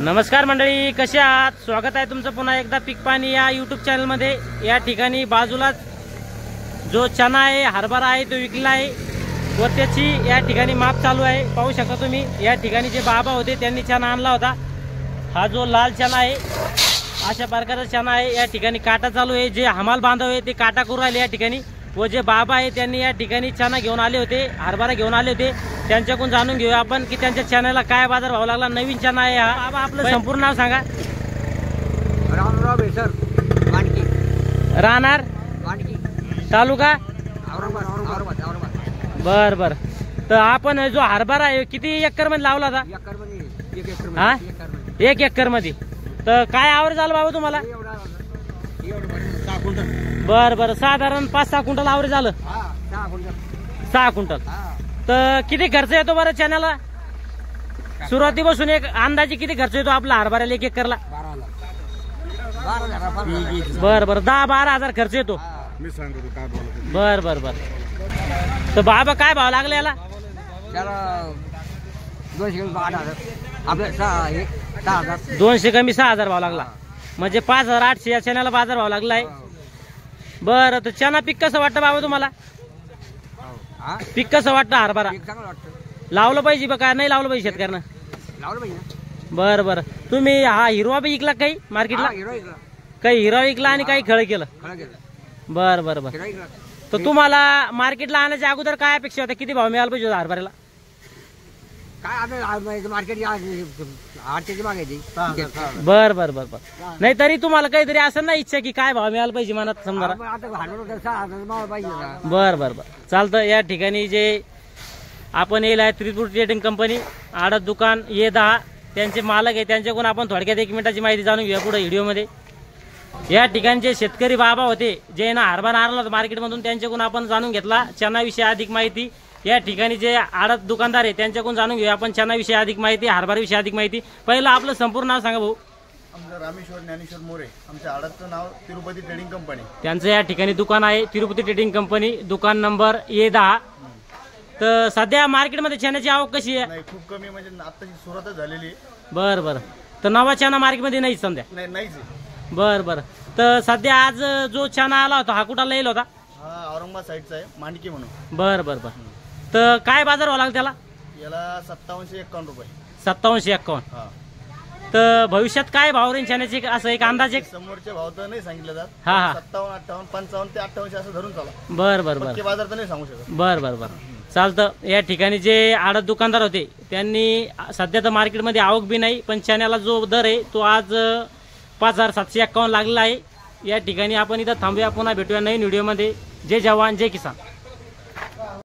नमस्कार मंडळी, कसे आहात? स्वागत आहे तुमचं पुन्हा एकदा पीक पाणी या यूट्यूब चॅनल मध्ये। या ठिकाणी बाजूलाच जो चना आहे, हरभरा आहे, तो विकला आहे व त्याची या ठिकाणी माप चालू आहे। पाहू शकता तुम्ही, या ठिकाणी जे बाबा होते त्यांनी चना आणला होता। हा जो लाल चना आहे, अशा प्रकारचा चना आहे। या ठिकाणी काटा चालू आहे। जे हमाल बांधव आहे ते काटा करू राहिले या ठिकाणी, व जे बाबा आहे त्यांनी या ठिकाणी चना घेऊन आले होते, हरभरा घेऊन आले होते। त्यांच्याकडून जाणून घेऊया आपण की त्यांच्या चण्याला काय बाजार भाव लागला। नवीन चना आहे हा। बाबा, आपलं संपूर्ण नाव सांगा। रामराव बेसर, मांडकी, राहणार मांडकी, तालुका औरंगाबाद। बर बर। तर आपण जो हरभरा आहे किती एकर मध्ये लावला होता? एकर मध्ये, एक एकर हा, मध्ये, 1 एकर मध्ये। तर काय आवरेज झालं बाबा तुम्हाला? 6 क्विंटल। बर बर, साधारण 5-6 क्विंटल आवरेज झालं। 6 क्विंटल। 6 क्विंटल। तर किती खर्च येतो बरं चण्याला? सुरुवातीपासून एक अंदाजे किती खर्च येतो आपला हरभऱ्याला 1 एकरला? 12,000। बर बर, 10-12 हजार खर्च येतो। मी सांगतो काय बोलतो। बर बर बर। तर बाबा, काय भाव लागले याला? त्याला 200 कमी 8,000, आपले 6,000। 200 कमी 6,000 भाव लागला, म्हणजे 5,800 या चण्याला बाजार भाव लागला आहे। बरं, तर चना पीक कसं वाटतं बाबा तुम्हाला? पीक कसं वाटतं हरभरा? चांगलं वाटतं। लावलं पाहिजे बघा, नाही लावलं पाहिजे शेतकऱ्यांना? लावलं पाहिजे। बरं बरं। तुम्ही हा हिरवा बी विकला काही मार्केटला? काही हिरवा विकला आणि काही खळ केलं? बरं बरं बरं। तर तुम्हाला मार्केटला आणण्याच्या अगोदर काय अपेक्षा होत्या? किती भाव मिळाला पाहिजे हरभऱ्याला? काय आपलं मार्केट आठशेची मागायची। बर बर बर बर। नाही तरी तुम्हाला काहीतरी असं ना इच्छा की काय भाव मिळाला पाहिजे मनात समजा? बर बर बर, चालतं। या ठिकाणी जे आपण येईल आहे त्रिपुर ट्रेडिंग कंपनी, आडत दुकान ये10, त्यांचे मालक आहे। त्यांच्याकडून आपण थोडक्यात 1 मिनिटाची माहिती जाणून घेऊया पुढे व्हिडिओमध्ये। या ठिकाणचे शेतकरी बाबा होते जे ना हरभरा आणला होता मार्केटमधून, त्यांच्याकडून आपण जाणून घेतला चनाविषयी अधिक माहिती। या ठिकाणी जे आडत दुकानदार आहे त्यांच्याकडून जाणून घेऊया आपण चनाविषयी अधिक माहिती, हरभऱ्याविषयी अधिक माहिती। पहिलं आपलं संपूर्ण नाव सांगा भाऊ। आमचं रामेश्वर ज्ञानेश्वर मोरे, आमच्या आडतचं नाव तिरुपती ट्रेडिंग कंपनी। त्यांचं या ठिकाणी दुकान आहे तिरुपती ट्रेडिंग कंपनी, दुकान नंबर ये10। तर सध्या मार्केटमध्ये चण्याची आवक कशी आहे? नाही, खूप कमी, म्हणजे आताची सुरुवातच झालेली आहे। बरं बरं। तर नवा चना मार्केटमध्ये नाही सध्या? नाहीच। बरं बरं। तर सध्या आज जो चना आला होता हा कुठाला येईल होता? हा औरंगाबाद साईडचा आहे, मांडकी म्हणून। बरं बरं बरं। तर काय बाजार व्हावा लागला त्याला? याला 5751 रुपये। 5751। हा। तर भविष्यात काय भाव रेंज चण्याचे असं एक अंदाजे? समोरचे भाव तर नाही सांगितले जात। हा हा। 57, 58, 55 ते 58 असं धरून चाला। बरं बरं बरं। पक्के बाजार तर नाही सांगू शकत। बरं बरं बरं, चालतं। या ठिकाणी जे आडत दुकानदार होते त्यांनी सध्या तर मार्केटमध्ये आवक बी नाही, पण चण्याला जो दर आहे तो आज 5,751 लागलेला आहे। या ठिकाणी आपण इथं थांबूया, पुन्हा भेटूया नवीन व्हिडिओमध्ये। जय जवान जय किसान।